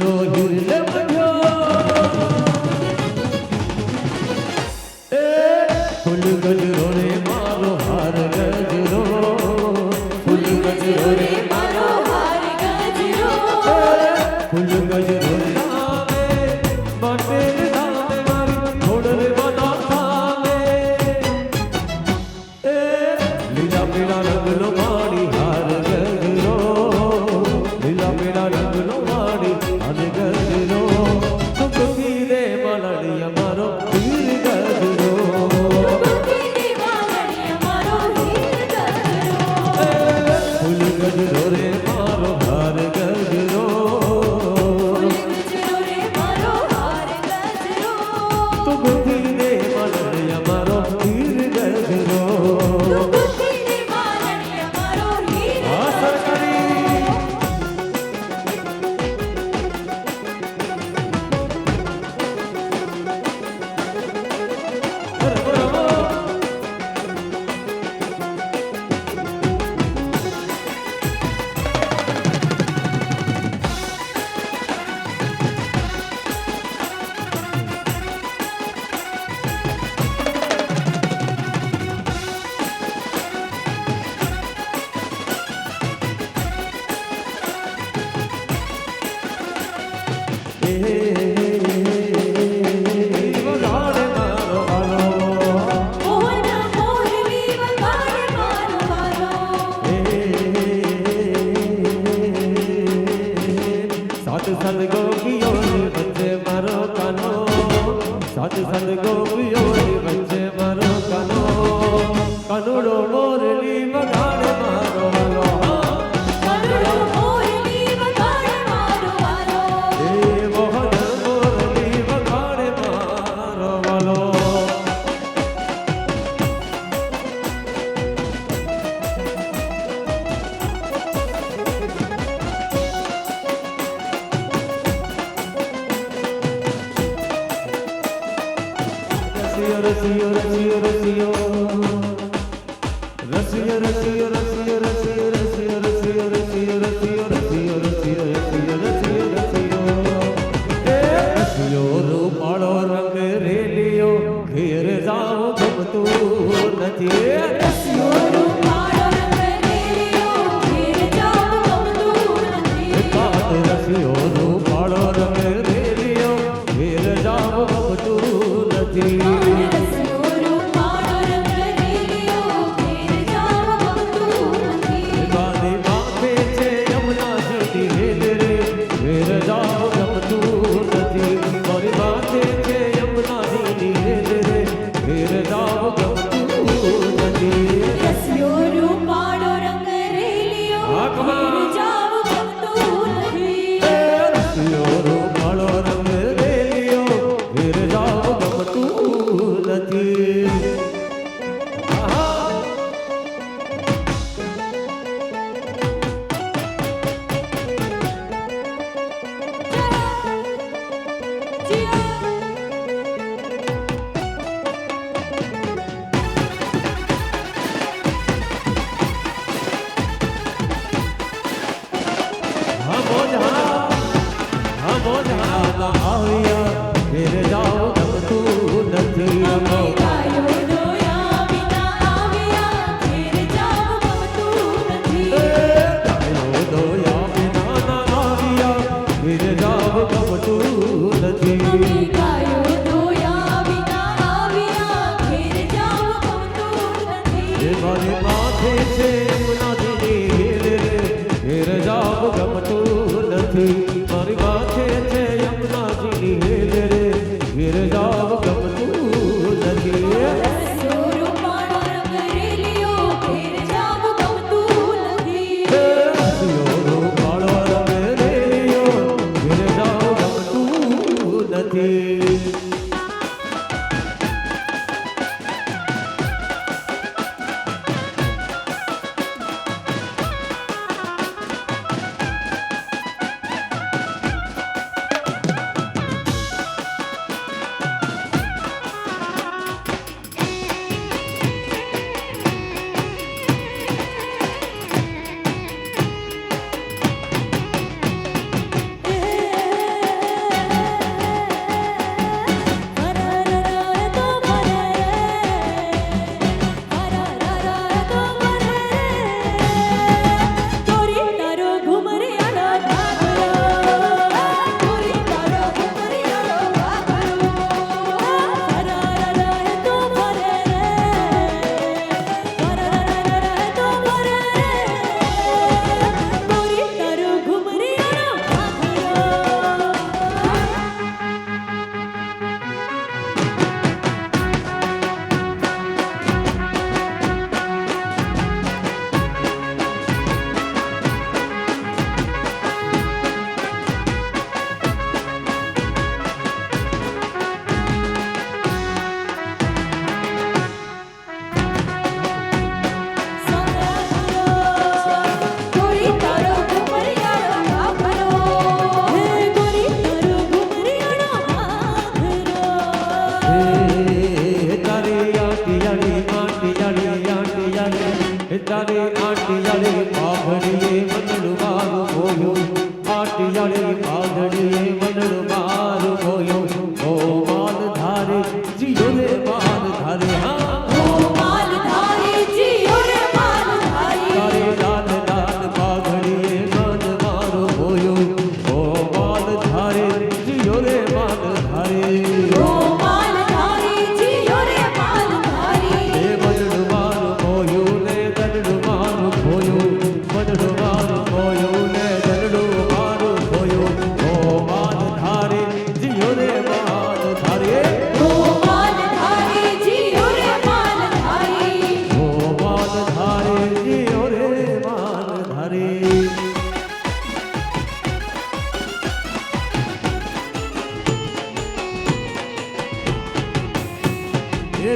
ગજરો હિરલે બન્યો એ ફૂલ ગજરો રે મારો હાર ગજરો ફૂલ ગજરો રે મારો હાર ગજરો ફૂલ ગજરો નામે માટે નામે મારી થોડરે બના થામે એ લીલા પીળા રંગનો મારી હાર ગજરો લીલા પીળા રંગનો મારી હાર ગજરો સુખી રે મલડિયા મારો હીર ગજરો ગોપીની વાલડીએ મારો હીર ગજરો ફૂલ ગજરો રે મારો હાર ગજરો ગજરો રે મારો હાર ગજરો સુખી રે મલડિયા મારો હીર ગજરો ગોપીની વાલડીએ મારો હીર આ સરકારી મોહન મોરલી વગાડે મારો વાલો સાત સાત ગોપીઓ વચ્ચે મારો કાનો સાત સાત ગોપીઓ વચ્ચે મારો કાનો કાનુડો મોરલી વગાડે મારો વાલો કનડો મોરલી વગાડે મારો વાલો એ મોહન મોરલી વગાડે મારો વાલો રસિયો રસિયો રસિયો રસિયો રસિયો રસિયો રસિયો રસિયો રસિયો રસિયો રસિયો રસિયો રસિયો રસિયો રસિયો રસિયો એ રસિયો રૂપાળો રંગ રેલિયો ઘેર જાવ ગમતું નથી રસિયો રૂપાળો રંગ રેલિયો ઘેર જાવ ગમતું નથી કાત રસિયો રૂપાળો રંગ રેલિયો ઘેર જાવ ગમતું નથી રસિયો રૂપાળો રંગ રેલિયો ઘેર જાવ ગમતું નથી મારી માથે છે યમુના જતી હેલ રે ઘેર જાવ ગમતું નથી મારી માથે છે યમુના જતી હેલ રે ઘેર જાવ ગમતું નથી રસિયો રૂપાળો રંગ રેલિયો ઘેર જાવ ગમતું નથી રસિયો રૂપાળો રંગ રેલિયો ઘેર જાવ ગમતું નથી આહા હા બોજ હા આવ્યા ઘેર જાવ ગમતું નથી અમે ગાયો દોયા વિના આવ્યા ઘેર જાવ ગમતું નથી ગાયો દોયા વિના ના આવ્યા ઘેર જાવ ગમતું નથી અમે ગાયો દોયા વિના આવ્યા ઘેર જાવ ગમતું નથી એ મારી માથે છે યમુનાજીની હેલ રે ઘેર જાવ ગમતું નથી મારી માથે છે યમુનાજીની હેલ રે ઘેર જાવ ગમતું નથી રસિયો રૂપાળો રંગ રેલિયો ઘેર જાવ ગમતું નથી રસિયો રૂપાળો રંગ રેલિયો ઘેર જાવ ગમતું નથી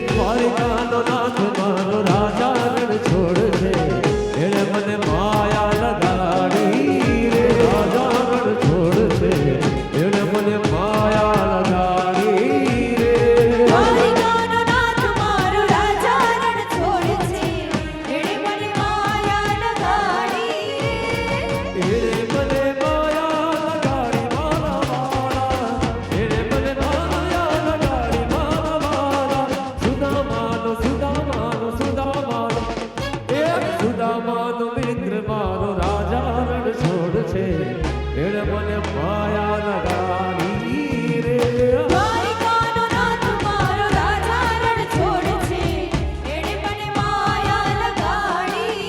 દ્વારિકાનો નાથ મારો રાજા રણ છોડશે એણે મને માયા લગાડી રે રાજા રણ છોડશે એણે મને માયા લગાડી રે દ્વારિકાનો નાથ મારો રાજા રણ છોડશે એણે મને માયા લગાડી એણે મને માયા લગાડી મારા વાલા એણે મને માયા લગાડી મારા વાલા સુદામાનો સુદામાનો સુદામાનો સુદામાનો મિત્ર મારો રાજા રણ છોડશે એણે મને માયા લગાડી રે દ્વારિકાનો નાથ મારો રાજા રણ છોડશે એણે મને માયા લગાડી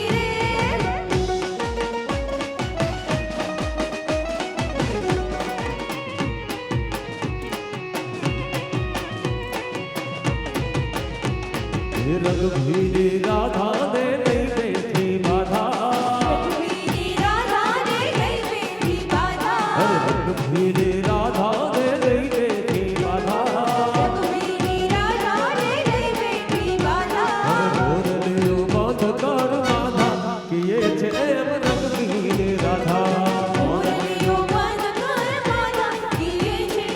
રઘુવીરી રાધા ને લઈ બેઠી બાધા રઘુવીરી રાધાને લઈ બેઠી બાધા રઘુવીરી રાધા ને લઈ બેઠી બાધા રઘુવીરી રાધાને લઈ બેઠી બાધા મોરલીઓ બંધ કર રાધા કિએ છે એમ રઘુવીરી રાધા મોરલીઓ બંધ કર બાધા કીએ છે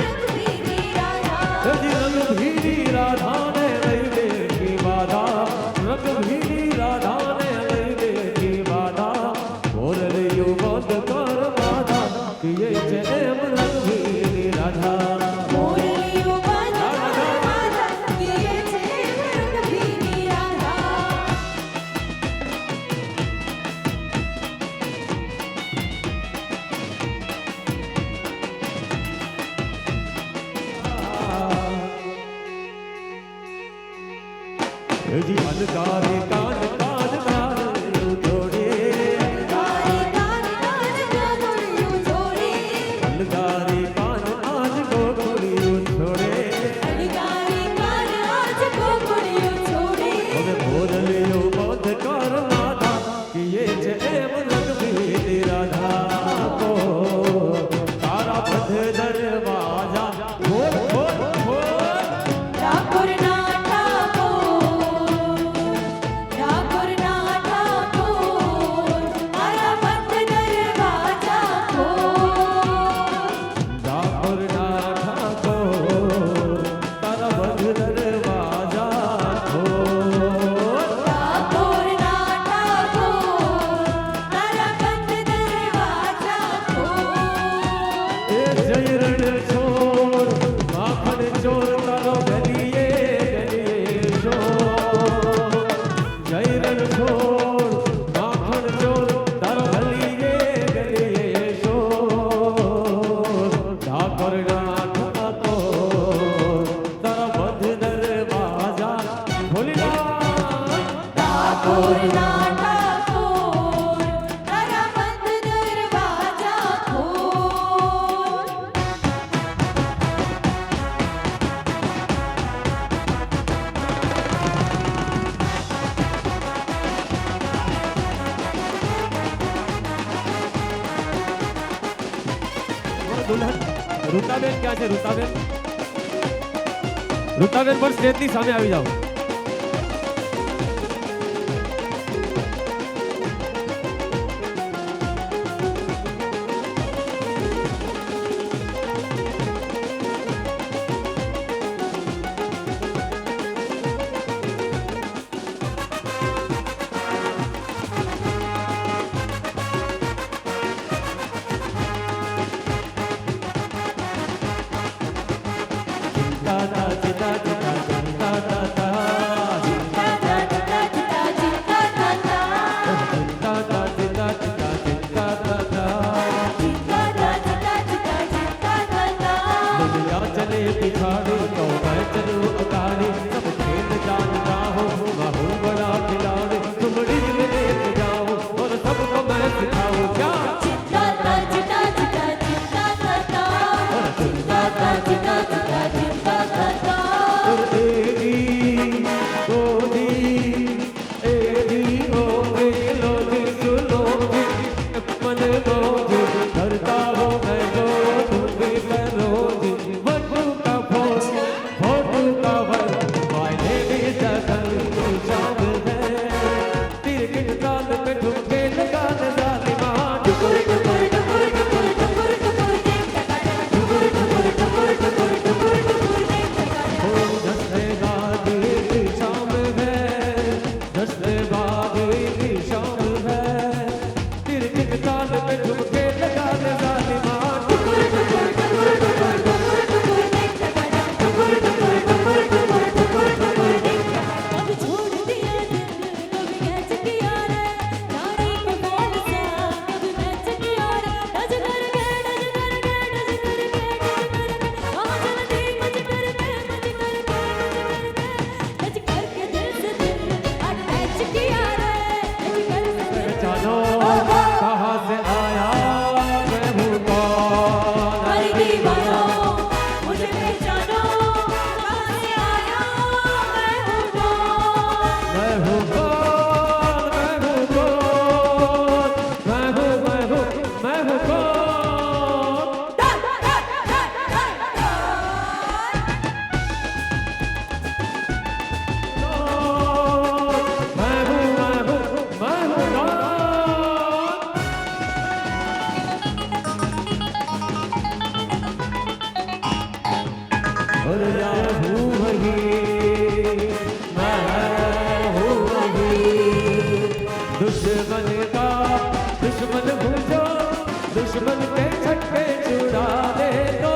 રઘુવીરી રાધા રઘુવીરી રાધા ને લઈ બેઠી બાધા રઘુવીરી રાધા ને લઈ બેઠી બાધા મોરલીઓ બંધ કર રાધા કિએ છે એમ રઘુવીરી રાધા મોરલીઓ બંધ કર બાધા કીએ છે રઘુવીરી રાધા જી અલકારે કાન કાન કાન જોડે તારી કાન કાન ગોળિયું છોડે અલકારે કાન આજ ગોગોળિયું છોડે અલકારી કાન આજ ગોળિયું છોડે હવે મોરલીઓ બંધ કર રાધા કિએ છે એમ રઘુવીરી રાધા કો તારા પથ દરવાજા ખોલ ખોલ ખોલ ઠાકોરના ઠાકોર મારા બંધ દરવાજા ખોલ ડાકોરના ઠાકોર તારા બંધ દરવાજા ખોલ ઠાકોરના ઠાકોર મારા બંધ દરવાજા ખોલ એ જય રણ ચોર માખણ ચોર તારો ગલીએ ગલીએ ચોર જય રણ ચોર માખણ ચોર તારો ગલીએ ગલીએ ચોર ઠાકોરના ઠાકોર તારા બંધ દરવાજા ખોલી નાખ ઠાકોરના ઠાકોર મારા બંધ દરવાજા ખોલ દુલ્હન રૂતાબેન ક્યાં છે રૂતાબેન રૂતાબેન પર સ્ટેજની સામે આવી જાઓ चले पिछाड़ी तो मैं चलूं अगाड़ी सब खेल जानता हो मैं हूँ बड़ा खिलाड़ी तुम रिज में लेके जाओ और सबको मैं सिखाऊं क्या चित्ता चित्ता चित्ता चित्ता चित्ता चित्ता चित्ता चित्ता चित्ता चित्ता और तेरी गोदी एरी हो गई लोगी सुलोगी मन गोदी करता हो मैं जो तुम भी मैं रोजी फोटू का फोटू का भर और मैं हूँ वही, मैं हूँ वही। दुश्मन का दुश्मन भूलो, दुश्मन के छक्के छुड़ा दे दो।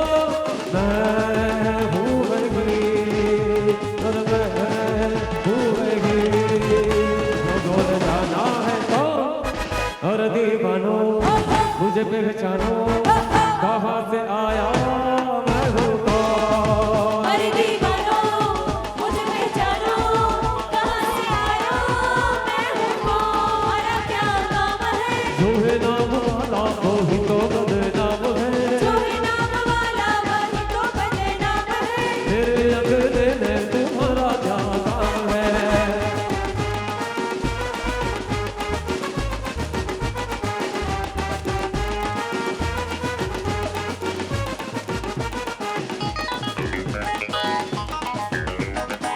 मैं हूँ वही और मैं हूँ वही। गोल जाना है तो और दीवानो मुझे पहचानो, कहाँ से आया मैं हूँ कौन। अरे दीवानो मुझे पहचानो, कहाँ से आया मैं हूँ कौन। क्या नाम है जो है नाम वाला वही तो बदनाम है, जो है नाम वाला वही तो बदनाम है। मेरे अगले में तुम्हारा क्या काम है।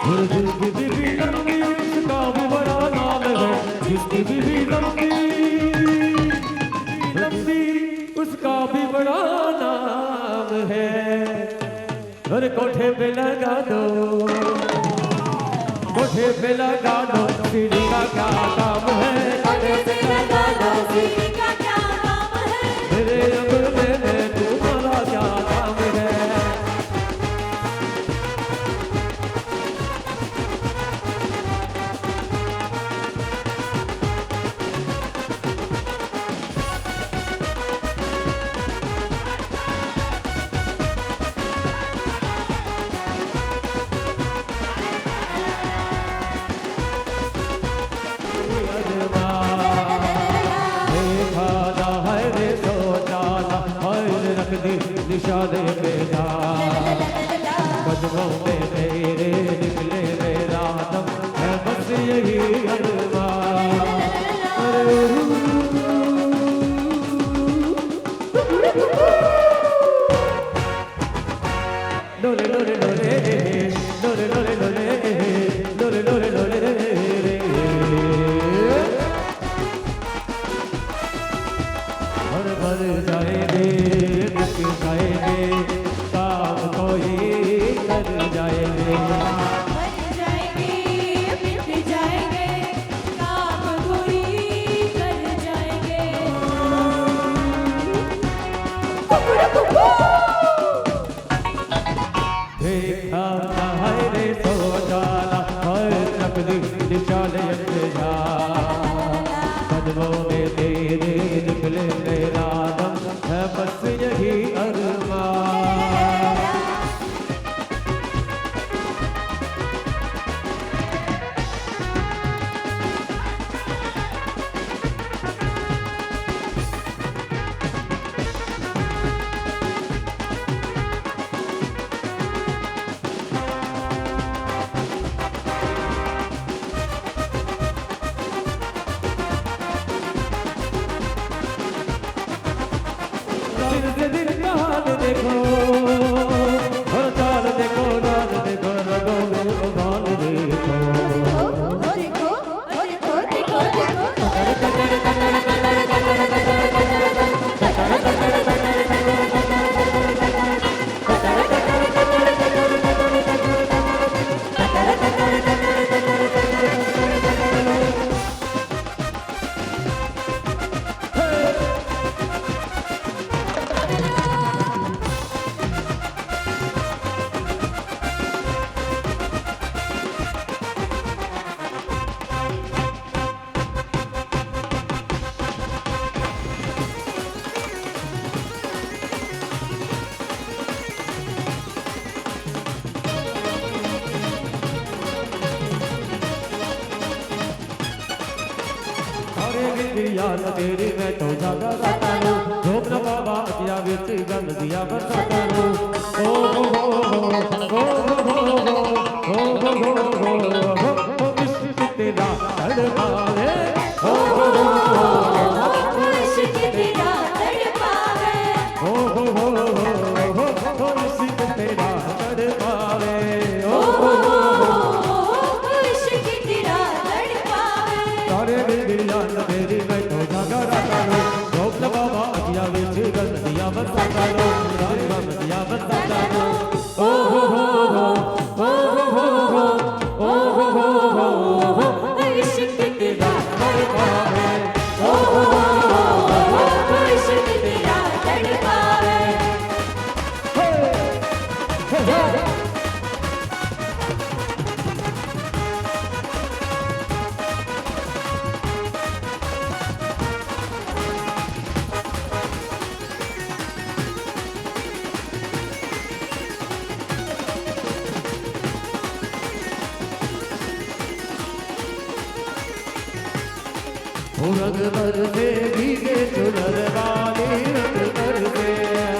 और जिसकी बीवी लंबी उसका भी बड़ा नाम है, जिसकी बीवी लंबी लंबी उसका भी बड़ा नाम है। और कोठे पे लगा दो, कोठे पे लगा दो, सीढ़ी का क्या काम है। कोठे से लगा दो, सीढ़ी का क्या काम है। मेरे अगले में तुम्हारा क्या काम है। निशाने पे जा कदमों में मेरे निकले मेरा दम है, बस यही अरमान। डोले डोले डोले डोले डोले डोले डोले डोले डोले और भर जाएंगे मिट जाएंगे, काम कोई कर जाएंगे। बन जाएंगे मिट जाएंगे, काम कोई कर जाएंगे। देखा है रे सो जाला और नकली निशाने जा, कदमों में तेरे निकले मेरा दम है, बस यही अरमान। दिन से दिन का हाल देखो और चाल देखो, नाल देखो, रगों में उबाल देखो। देखो देखो देखो याद तेरी मैं तो जागा रहता हूँ, धोख न बाबा किया विच गंद दिया बरसाता हूँ। ओ हो हो हो हो हो हो हो इश्क तेरा तड़पावे, ओ हो हो इश्क तेरा तड़पावे, ओ हो हो इश्क तेरा तड़पावे, ओ हो इश्क तेरा तड़पावे। तारे दिल याद तेरी मैं तो जागा रहता हूँ, धोख न बाबा किया विच गंद दिया बरसाता हूँ। ओ रंग बरसे भीगे चुनर वाली रंग बरसे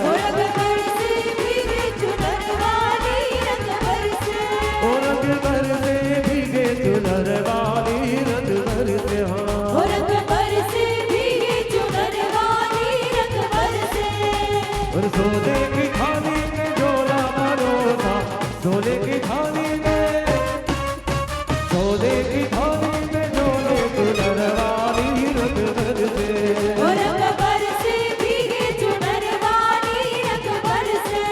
ओ रंग बरसे भीगे चुनर वाली रंग बरसे ओ रंग बरसे भीगे चुनर वाली रंग बरसे हाँ ओ रंग बरसे भीगे चुनर वाली रंग बरसे और सोने की थाली में झोला भरोसा सोने की थाली में सोने की थाली में झोले चुनर वाली रंग बरसे ओ रंग बरसे भीगे चुनर वाली रंग बरसे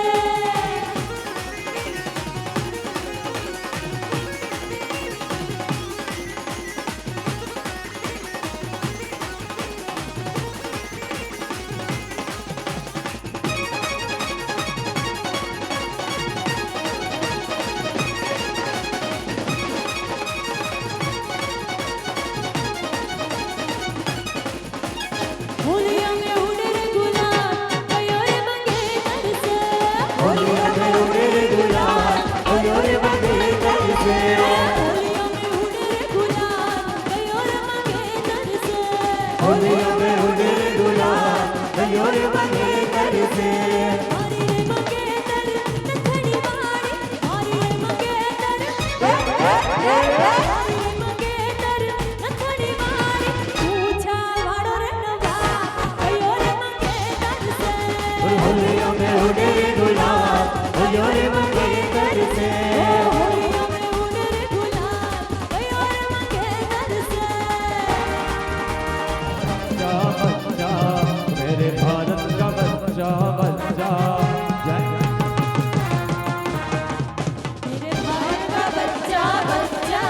होलिया में उड़े रे गुलाल कयो रे मंगेतर से होलिया में उड़े रे गुलाल कयो रे मंगेतर से होलिया में उड़े रे गुलाल कयो रे मंगेतर से होलिया में उड़े रे गुलाल कयो रे मंगेतर से मारी रे मंगेतर नथड़ी मारी मारी रे मंगेतर नथड़ी मारी पूछा वाड़ो रे नवा कयो रे मंगेतर से होलिया में उड़े रे गुलाल कयो रे मंगेतर से होलिया में उड़े रे गुलाल कयो रे मंगेतर से बच्चा मेरे भारत का बच्चा बच्चा जय मेरे भारत का बच्चा बच्चा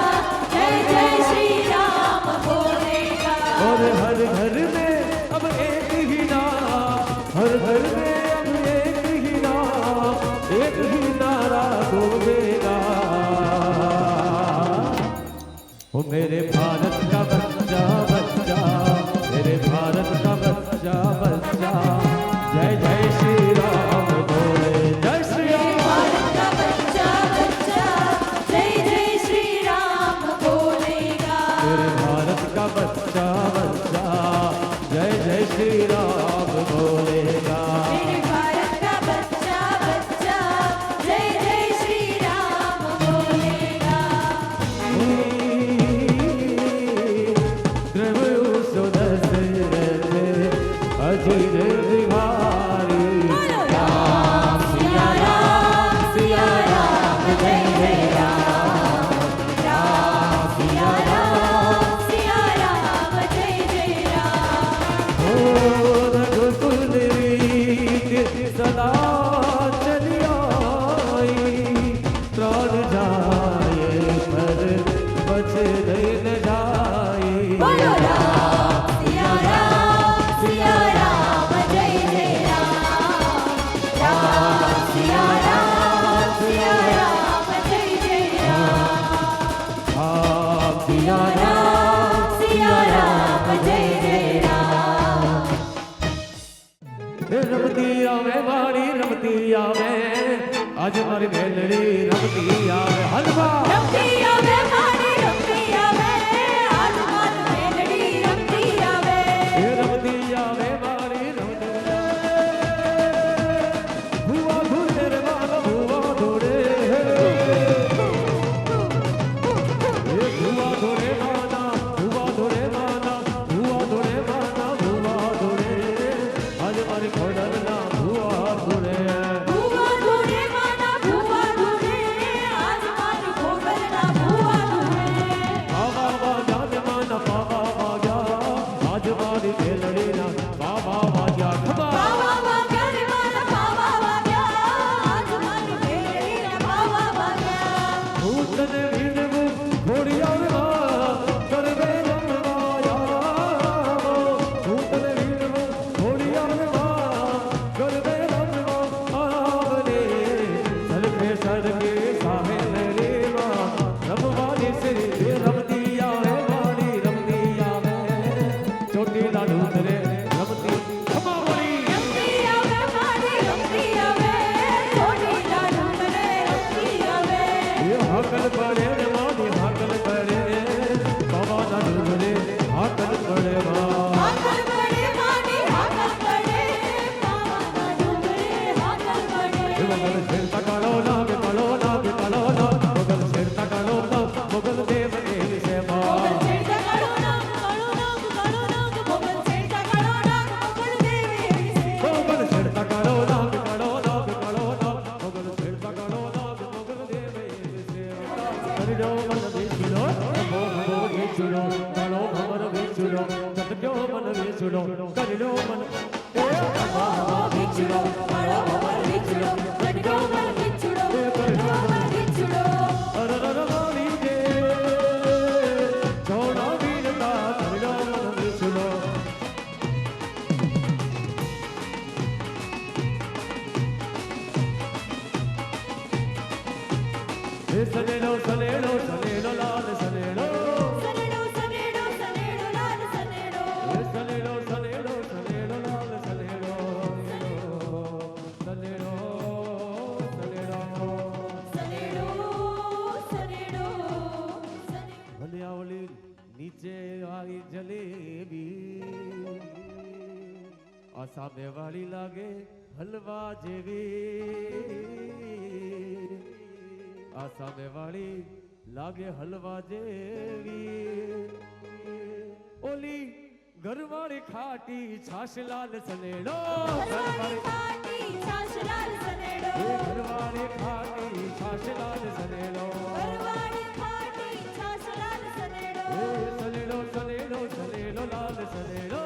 जय जय श्री राम बोलेगा और हर घर में अब एक ही नाम हर घर में अब एक ही नारा गूंजेगा ओ मेरे भारत का बच्चा बच्चा मेरे भारत का बच्चा बच्चा जय जय श्री राम बोले जय श्री मेरे राम भारत का बच्चा बच्चा जय जय श्री राम बोलेगा मेरे भारत का बच्चा बच्चा जय जय श्री राम बोलेगा मेरे भारत का बच्चा बच्चा जय जय श्री राम बोलेगा द्रव्यु सुदशरथ अजिर बिहारी बोलो राम सिया राम जय जय राम राम सिया राम जय जय राम हो रघुकुल रीत सदा चली आई प्राण जाए पर बचे न जाए बोलो राम सिया राम जय जय राम राम सिया राम जय जय राम आप सिया राम जय जय राम रमती आवे वाणी रमती आवे आज हमारी मेलड़ी रमती आवे हलवा रमती आवे मारी रमती आवे आज मार मेलडी रमती आवे रमती आवे वाणी रमती भुआ धुरे रे माला भुआ धुरे भुआ धुरे माना भुआ धुरे माना भुआ धुरे माना भुआ धुरे आज हमारी खोडर ना भुआ धुरे भुआ धुरे माना भुआ धुरे आज मार खोबरना भुआ છેડતા કાળો નાગ કાળો નાગ કાળો નાગ મોગલ છેડતા કાળો નાગ મોગલ દેવ એવી સેવા મોગલ છેડતા કાળો નાગ કાળો નાગ કાળો નાગ મોગલ છેડતા કાળો નાગ મોગલ દેવ એવી સેવા મોગલ છેડતા કાળો નાગ કાળો નાગ કાળો નાગ મોગલ છેડતા કાળો નાગ મોગલ દેવ એવી સેવા કરજો મન વેચુડો ભો વેચુડો કાળો ભમર વેચુડો સતજો મન વેચુડો કરજો મન વિચુડો કાળો ભમર વિચુડો કટકો મન વિચુડો કટકો મન વિચુડો અરરર વાલી દે છોડો વીરતા કરજો મન વેચુડો સનેડો સનેડો સનેડો લાલ સનેડો સનેડો સનેડો સનેડો લાલ સનેડો સનેડો સનેડો સનેડો લાલ સનેડો સનેડો સનેડો સનેડો સનેડો ભલિયાવલી નીચે આવી જલેબી આ સામે વાળી લાગે હલવા જેવી આ સામે વાળી લાગે હલવા જેવી ઓલી ઘરવાળી ખાટી છાશ લાલ સનેડો ઘરવાળી ખાટી છાશ લાલ સનેડો ઘરવાળી ખાટી છાશ લાલ સનેડો ઘરવાળી ખાટી છાશ લાલ સનેડો સનેડો સનેડો સનેડો લાલ સનેડો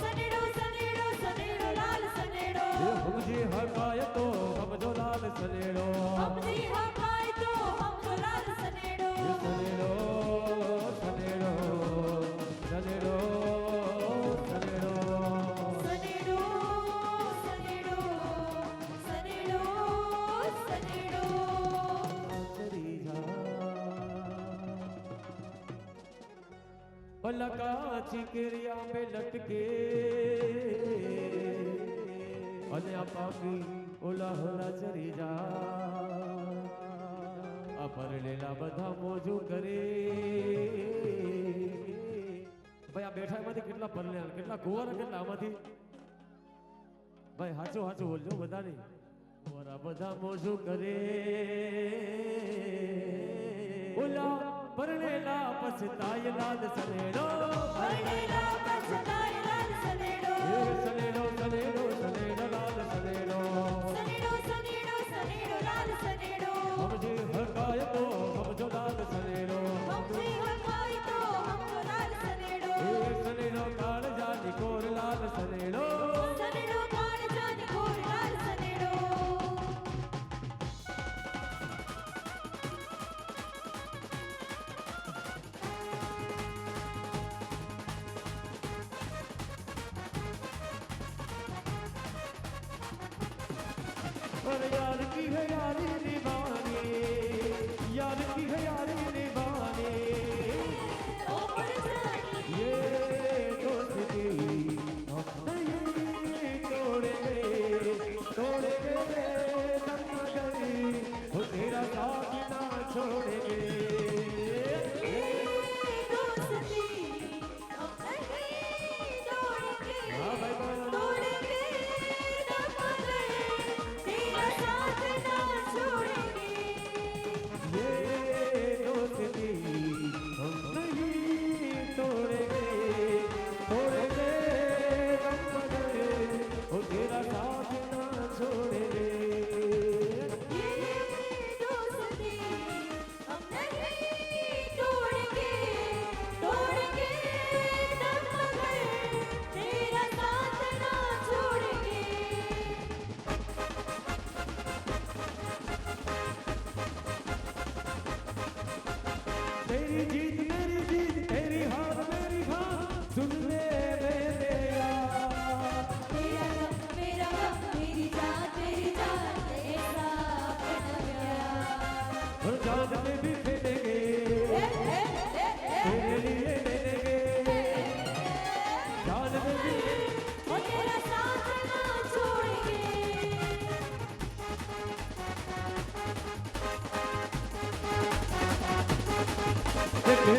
સનેડો સનેડો સનેડો લાલ સનેડો હમજી હકાય તો હમજો લાલ સનેડો હમજી હકાય તો હમજો લાલ સનેડો સનેડો સનેડો સનેડો સનેડો સનેડો સનેડો સનેડો સનેડો કરી જા પલકા ચીકરિયા पे લટકે અને આ પાકી ઓલા હોલા ચરી જા આ પરણેલા બધા મોજું કરે ભાઈ આ બેઠા એમાંથી કેટલા પરણેલા કેટલા કુંવારા કેટલા આમાંથી ભાઈ હાચું હાચું બોલજો બધા નહીં કુંવારા બધા મોજું કરે ઓલા પરણેલા પછતાય લાલ સનેડો પરણેલા પછતાય લાલ સનેડો સનેડો સનેડો સનેડો લાલ સનેડો સનેડો સનેડો સનેડો લાલ સનેડો હમજે હકાય તો હમજો લાલ સનેડો હમજી હકાય તો હમજો લાલ સનેડો સનેડો કાળ જાની કોર લાલ સનેડો સનેડો કાળ જાની કોર લાલ સનેડો और यार की है यारी निभाने यार की है यारी निभाने ઓ પરજાની ये दोस्ती हम नहीं तोड़ेंगे तोड़ेंगे दम गई वो तेरा साथ ना छोड़ेंगे दोस्ती हम नहीं तोड़ेंगे हाँ भाई भाई तोड़ेंगे दम गए तेरा साथ ना छोड़ेंगे ये दोस्ती हम नहीं तोड़ेंगे तोड़ेंगे दम गए वो तेरा साथ ना छोड़ेंगे ये दोस्ती हम नहीं तोड़ेंगे तोड़ेंगे दम गए तेरा साथ ना छोड़ेंगे तेरी जीत मेरी जीत तेरी हार मेरी हार सुन ले मेरे यार तेरा गम मेरा गम मेरी जान ऐसा अपना प्यार और जान में भी फेंकेंगे तेरे लिए लेंगे जान में भी वो तेरा साथ ना छोड़ेंगे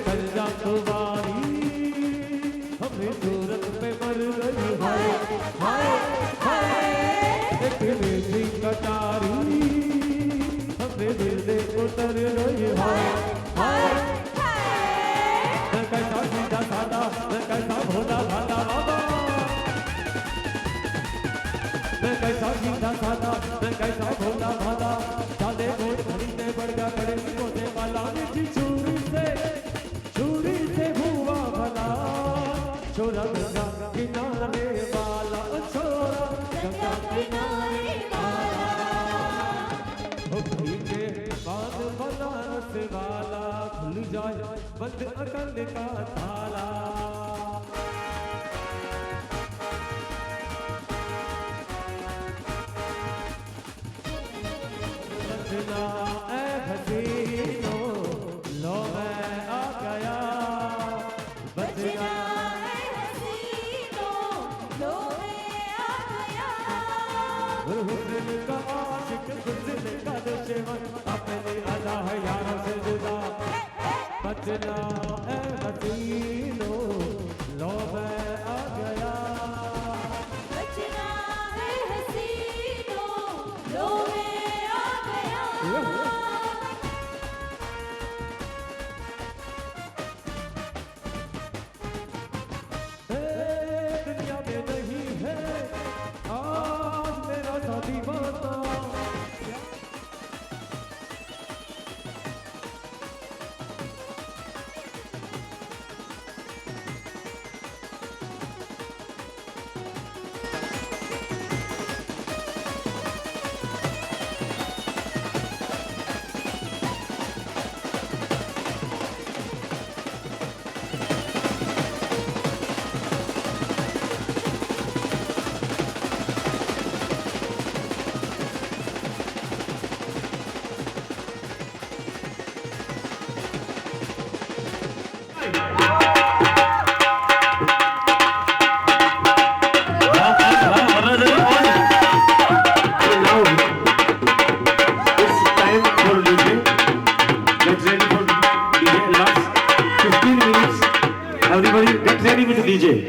कल जा तुम्हारी हमें सूरत पे मर गई हाय हाय हाय एक मेरी कटारी के बाद बनारस वाला खुल जाए बंद अकल का ताला बचना ऐ हसीनो लो मैं आ गया बचना हुस्न का आशिक हुस्न का दुश्मन अपने अदा है यारों से जुदा बचना ऐ हसीनो लो मैं आ गया बचना है हसीनो लो मैं आ गया दुनिया में नहीं है आज मेरा सा दीवाना Everybody get ready with the DJ.